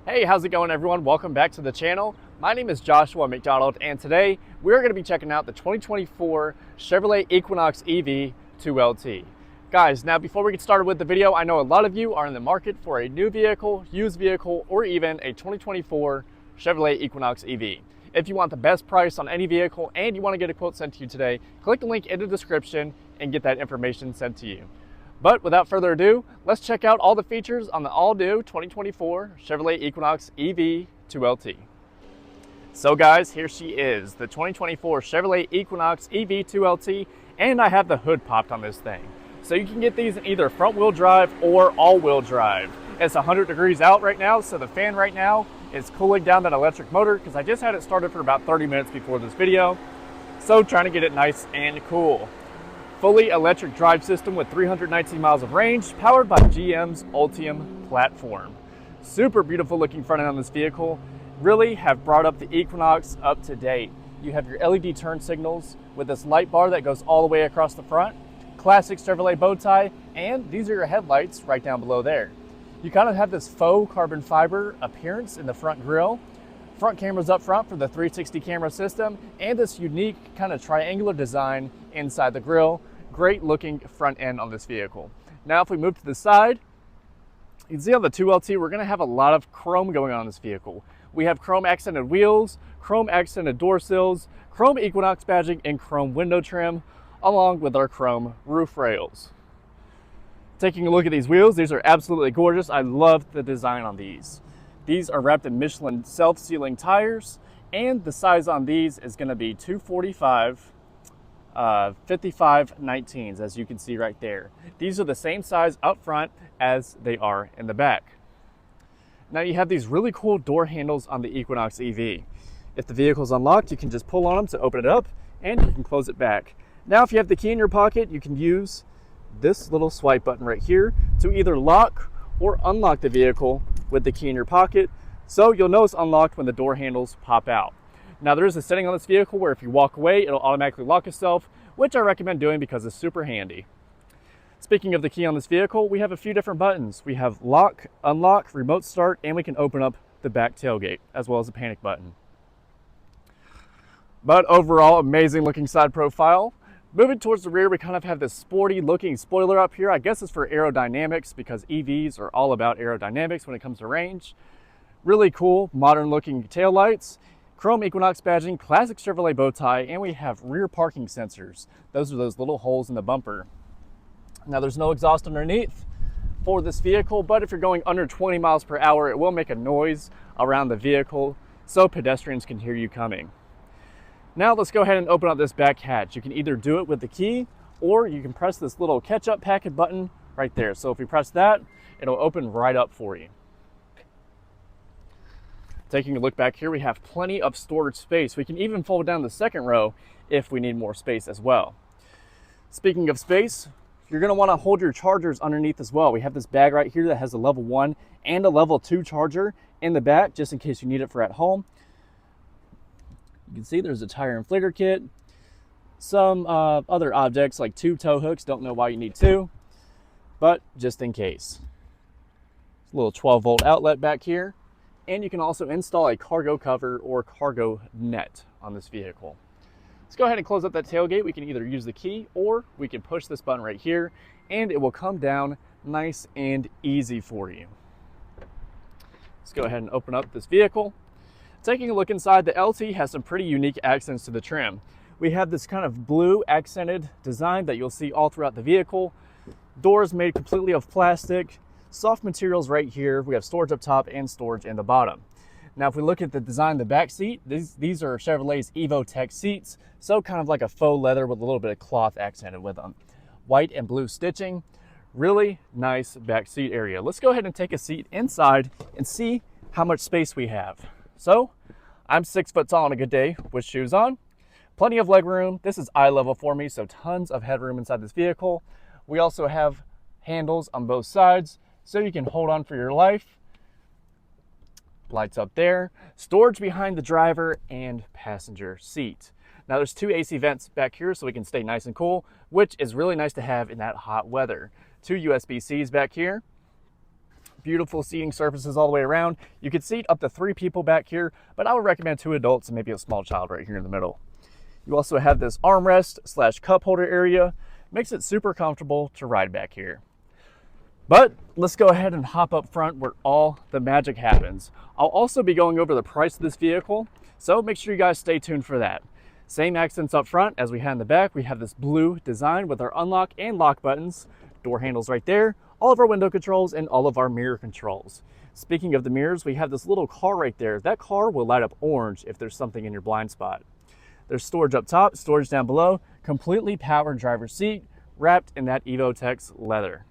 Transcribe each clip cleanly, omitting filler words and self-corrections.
Hey, how's it going everyone? Welcome back to the channel. My name is Joshua McDonald and today we're going to be checking out the 2024 Chevrolet Equinox EV 2LT. Guys, now before we get started with the video, I know a lot of you are in the market for a new vehicle, used vehicle, or even a 2024 Chevrolet Equinox EV. If you want the best price on any vehicle and you want to get a quote sent to you today, click the link in the description and get that information sent to you. But without further ado, let's check out all the features on the all-new 2024 Chevrolet Equinox EV 2LT. So guys, here she is, the 2024 Chevrolet Equinox EV 2LT, and I have the hood popped on this thing. So you can get these in either front-wheel drive or all-wheel drive. It's 100 degrees out right now, so the fan right now is cooling down that electric motor because I just had it started for about 30 minutes before this video. So trying to get it nice and cool. Fully electric drive system with 319 miles of range, powered by GM's Ultium platform. Super beautiful looking front end on this vehicle. Really have brought up the Equinox up to date. You have your LED turn signals with this light bar that goes all the way across the front. Classic Chevrolet bow tie, and these are your headlights right down below there. You kind of have this faux carbon fiber appearance in the front grille. Front cameras up front for the 360 camera system, and this unique kind of triangular design inside the grille. Great looking front end on this vehicle. Now if we move to the side, you can see on the 2LT we're going to have a lot of chrome going on in this vehicle. We have chrome accented wheels, chrome accented door sills, chrome Equinox badging, and chrome window trim, along with our chrome roof rails. Taking a look at these wheels, these are absolutely gorgeous. I love the design on these. These are wrapped in Michelin self-sealing tires, and the size on these is going to be 245 55 19s, as you can see right there. These are the same size up front as they are in the back. Now you have these really cool door handles on the Equinox EV. If the vehicle is unlocked, you can just pull on them to open it up and you can close it back. Now if you have the key in your pocket, you can use this little swipe button right here to either lock or unlock the vehicle with the key in your pocket. So you'll know it's unlocked when the door handles pop out. Now there is a setting on this vehicle where if you walk away, it'll automatically lock itself, which I recommend doing because it's super handy. Speaking of the key on this vehicle, we have a few different buttons. We have lock, unlock, remote start, and we can open up the back tailgate, as well as a panic button. But overall, amazing looking side profile. Moving towards the rear, we kind of have this sporty looking spoiler up here. I guess it's for aerodynamics because EVs are all about aerodynamics when it comes to range. Really cool, modern looking taillights. Chrome Equinox badging, classic Chevrolet bow tie, and we have rear parking sensors. Those are those little holes in the bumper. Now there's no exhaust underneath for this vehicle, but if you're going under 20 miles per hour, it will make a noise around the vehicle so pedestrians can hear you coming. Now let's go ahead and open up this back hatch. You can either do it with the key or you can press this little catch-up packet button right there. So if you press that, it'll open right up for you. Taking a look back here, we have plenty of storage space. We can even fold down the second row if we need more space as well. Speaking of space, you're going to want to hold your chargers underneath as well. We have this bag right here that has a level 1 and a level 2 charger in the back, just in case you need it for at home. You can see there's a tire inflator kit, some other objects like 2 tow hooks. Don't know why you need 2, but just in case. A little 12-volt outlet back here. And you can also install a cargo cover or cargo net on this vehicle. Let's go ahead and close up that tailgate. We can either use the key or we can push this button right here and it will come down nice and easy for you. Let's go ahead and open up this vehicle. Taking a look inside, the LT has some pretty unique accents to the trim. We have this kind of blue accented design that you'll see all throughout the vehicle. Doors made completely of plastic. Soft materials right here. We have storage up top and storage in the bottom. Now if we look at the design of the back seat, these are Chevrolet's EvoTech seats, so kind of like a faux leather with a little bit of cloth accented with them. White and blue stitching. Really nice back seat area. Let's go ahead and take a seat inside and see how much space we have. So I'm 6 foot tall on a good day with shoes on. Plenty of leg room. This is eye level for me, so tons of headroom inside this vehicle. We also have handles on both sides, so you can hold on for your life. Lights up there. Storage behind the driver and passenger seat. Now there's 2 AC vents back here so we can stay nice and cool, which is really nice to have in that hot weather. 2 USB-Cs back here. beautiful seating surfaces all the way around. You could seat up to 3 people back here, but I would recommend 2 adults and maybe a small child right here in the middle. You also have this armrest / cup holder area. Makes it super comfortable to ride back here. But let's go ahead and hop up front where all the magic happens. I'll also be going over the price of this vehicle, so make sure you guys stay tuned for that. Same accents up front as we had in the back. We have this blue design with our unlock and lock buttons, door handles right there, all of our window controls, and all of our mirror controls. Speaking of the mirrors, we have this little car right there. That car will light up orange if there's something in your blind spot. There's storage up top, storage down below, completely powered driver's seat, wrapped in that Evotex leather.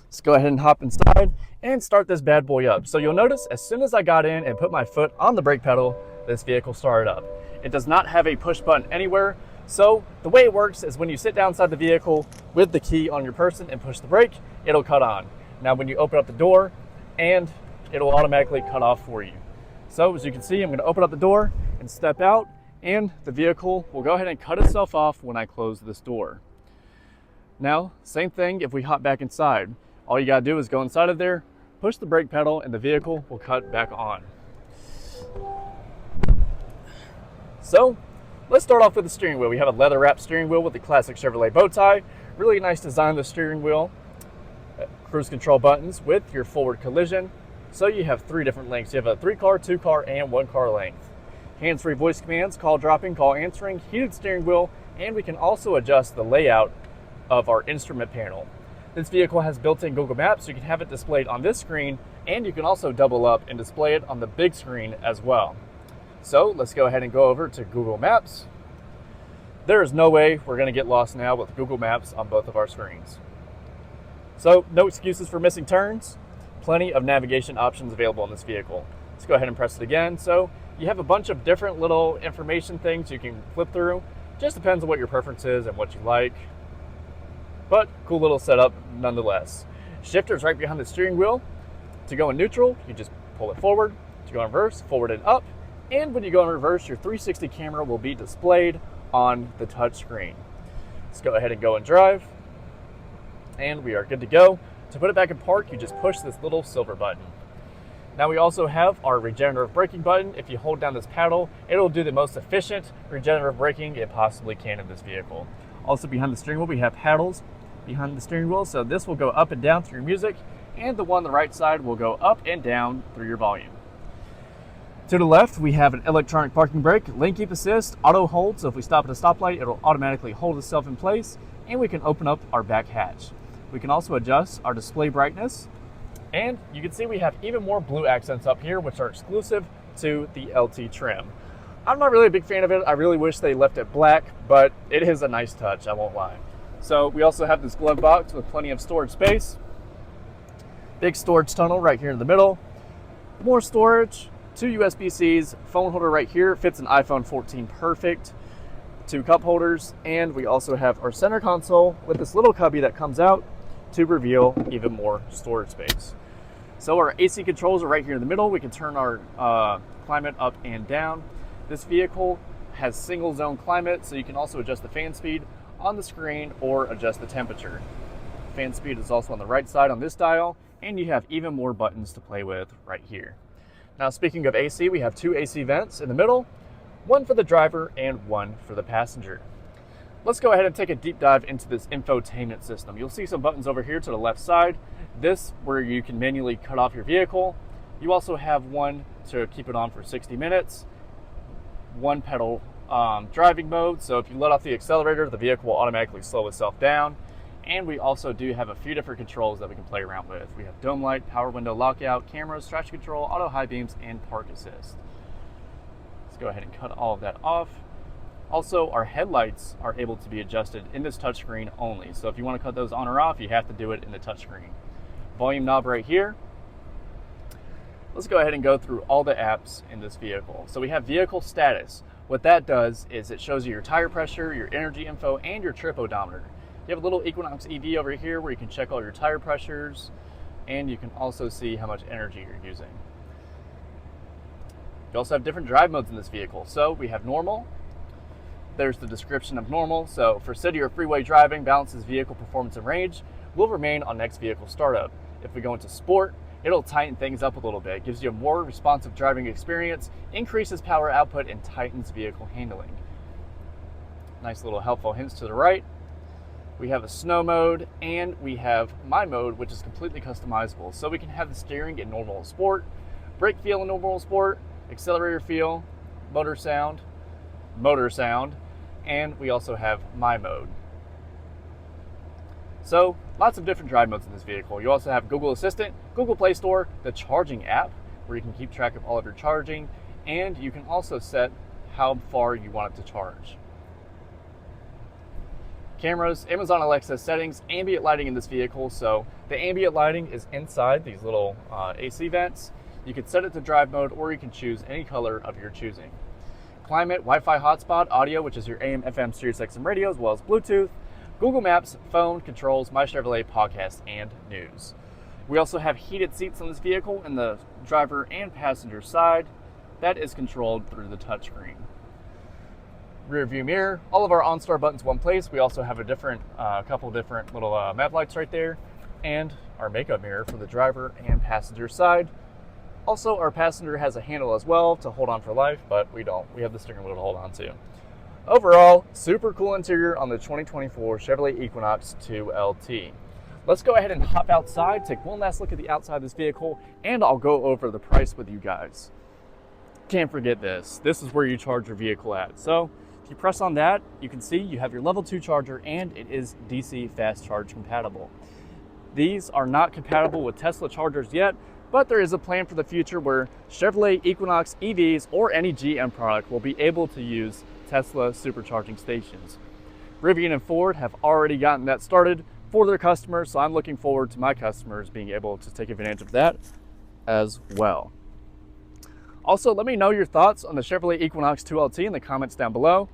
Let's go ahead and hop inside and start this bad boy up. So you'll notice as soon as I got in and put my foot on the brake pedal, this vehicle started up. It does not have a push button anywhere. So the way it works is when you sit down inside the vehicle with the key on your person and push the brake, it'll cut on. Now when you open up the door, and it'll automatically cut off for you. So as you can see, I'm going to open up the door and step out, and the vehicle will go ahead and cut itself off when I close this door. Now, same thing if we hop back inside. All you gotta do is go inside of there, push the brake pedal, and the vehicle will cut back on. So, let's start off with the steering wheel. We have a leather wrapped steering wheel with the classic Chevrolet bow tie. Really nice design of the steering wheel. Cruise control buttons with your forward collision. So you have 3 different lengths. You have a 3-car, 2-car, and 1-car length. Hands-free voice commands, call dropping, call answering, heated steering wheel, and we can also adjust the layout of our instrument panel. This vehicle has built-in Google Maps, so you can have it displayed on this screen, and you can also double up and display it on the big screen as well. So let's go ahead and go over to Google Maps. There is no way we're going to get lost now with Google Maps on both of our screens. So no excuses for missing turns. Plenty of navigation options available in this vehicle. Let's go ahead and press it again. So you have a bunch of different little information things you can flip through. Just depends on what your preference is and what you like. But cool little setup nonetheless. Shifter's right behind the steering wheel. To go in neutral, you just pull it forward. To go in reverse, forward and up. And when you go in reverse, your 360 camera will be displayed on the touch screen. Let's go ahead and go and drive. And we are good to go. To put it back in park, you just push this little silver button. Now we also have our regenerative braking button. If you hold down this paddle, it'll do the most efficient regenerative braking it possibly can in this vehicle. Also behind the steering wheel, we have paddles behind the steering wheel. So this will go up and down through your music, and the one on the right side will go up and down through your volume. To the left, we have an electronic parking brake, lane keep assist, auto hold. So if we stop at a stoplight, it'll automatically hold itself in place, and we can open up our back hatch. We can also adjust our display brightness, and you can see we have even more blue accents up here, which are exclusive to the LT trim. I'm not really a big fan of it. I really wish they left it black, but it is a nice touch, I won't lie. So we also have this glove box with plenty of storage space. Big storage tunnel right here in the middle. More storage, 2 USB-Cs, phone holder right here, fits an iPhone 14 perfect. 2 cup holders, and we also have our center console with this little cubby that comes out to reveal even more storage space. So our AC controls are right here in the middle. We can turn our climate up and down. This vehicle has single zone climate, so you can also adjust the fan speed on the screen or adjust the temperature. Fan speed is also on the right side on this dial, and you have even more buttons to play with right here. Now speaking of AC, we have 2 AC vents in the middle, one for the driver and one for the passenger. Let's go ahead and take a deep dive into this infotainment system. You'll see some buttons over here to the left side. This where you can manually cut off your vehicle. You also have one to keep it on for 60 minutes. One pedal driving mode, so if you let off the accelerator, the vehicle will automatically slow itself down. And we also do have a few different controls that we can play around with. We have dome light, power window lockout, cameras, traction control, auto high beams, and park assist. Let's go ahead and cut all of that off. Also, our headlights are able to be adjusted in this touchscreen only. So if you want to cut those on or off, you have to do it in the touchscreen. Volume knob right here. Let's go ahead and go through all the apps in this vehicle. So we have vehicle status. What that does is it shows you your tire pressure, your energy info, and your trip odometer. You have a little Equinox EV over here where you can check all your tire pressures, and you can also see how much energy you're using. You also have different drive modes in this vehicle. So we have normal. There's the description of normal. So for city or freeway driving, balances vehicle performance and range will remain on next vehicle startup. If we go into sport, it'll tighten things up a little bit, gives you a more responsive driving experience, increases power output, and tightens vehicle handling. Nice little helpful hints to the right. We have a snow mode, and we have my mode, which is completely customizable. So we can have the steering in normal sport, brake feel in normal sport, accelerator feel, motor sound, and we also have my mode. So lots of different drive modes in this vehicle. You also have Google Assistant, Google Play Store, the charging app, where you can keep track of all of your charging, and you can also set how far you want it to charge. Cameras, Amazon Alexa settings, ambient lighting in this vehicle. So the ambient lighting is inside these little AC vents. You can set it to drive mode, or you can choose any color of your choosing. Climate, Wi-Fi hotspot, audio, which is your AM, FM, Sirius XM radio, as well as Bluetooth, Google Maps, phone, controls, My Chevrolet podcast, and news. We also have heated seats on this vehicle in the driver and passenger side. That is controlled through the touchscreen. Rear view mirror, all of our OnStar buttons one place. We also have a couple different little map lights right there, and our makeup mirror for the driver and passenger side. Also, our passenger has a handle as well to hold on for life, but we don't. We have the steering wheel to hold on to. Overall, super cool interior on the 2024 Chevrolet Equinox 2LT. Let's go ahead and hop outside, take one last look at the outside of this vehicle, and I'll go over the price with you guys. Can't forget this. This is where you charge your vehicle at. So if you press on that, you can see you have your level 2 charger, and it is DC fast charge compatible. These are not compatible with Tesla chargers yet, but there is a plan for the future where Chevrolet Equinox EVs or any GM product will be able to use Tesla supercharging stations. Rivian and Ford have already gotten that started for their customers, so I'm looking forward to my customers being able to take advantage of that as well. Also, let me know your thoughts on the Chevrolet Equinox 2LT in the comments down below.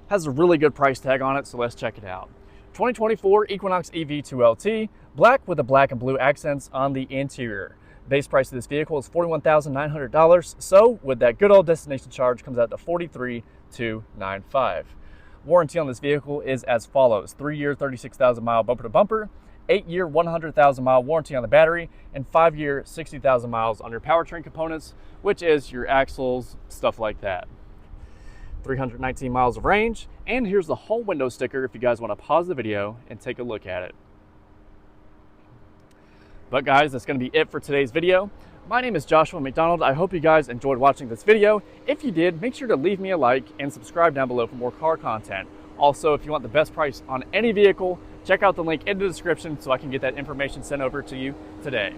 Has a really good price tag on it, so let's check it out. 2024 Equinox EV 2LT, black with the black and blue accents on the interior. Base price of this vehicle is $41,900, so with that good old destination charge comes out to $43,295. Warranty on this vehicle is as follows: 3-year, 36,000 mile bumper to bumper, 8-year, 100,000 mile warranty on the battery, and 5-year, 60,000 miles on your powertrain components, which is your axles, stuff like that. 319 miles of range, and here's the whole window sticker if you guys want to pause the video and take a look at it. But guys, that's going to be it for today's video. My name is Joshua McDonald. I hope you guys enjoyed watching this video. If you did, make sure to leave me a like and subscribe down below for more car content. Also, if you want the best price on any vehicle, check out the link in the description so I can get that information sent over to you today.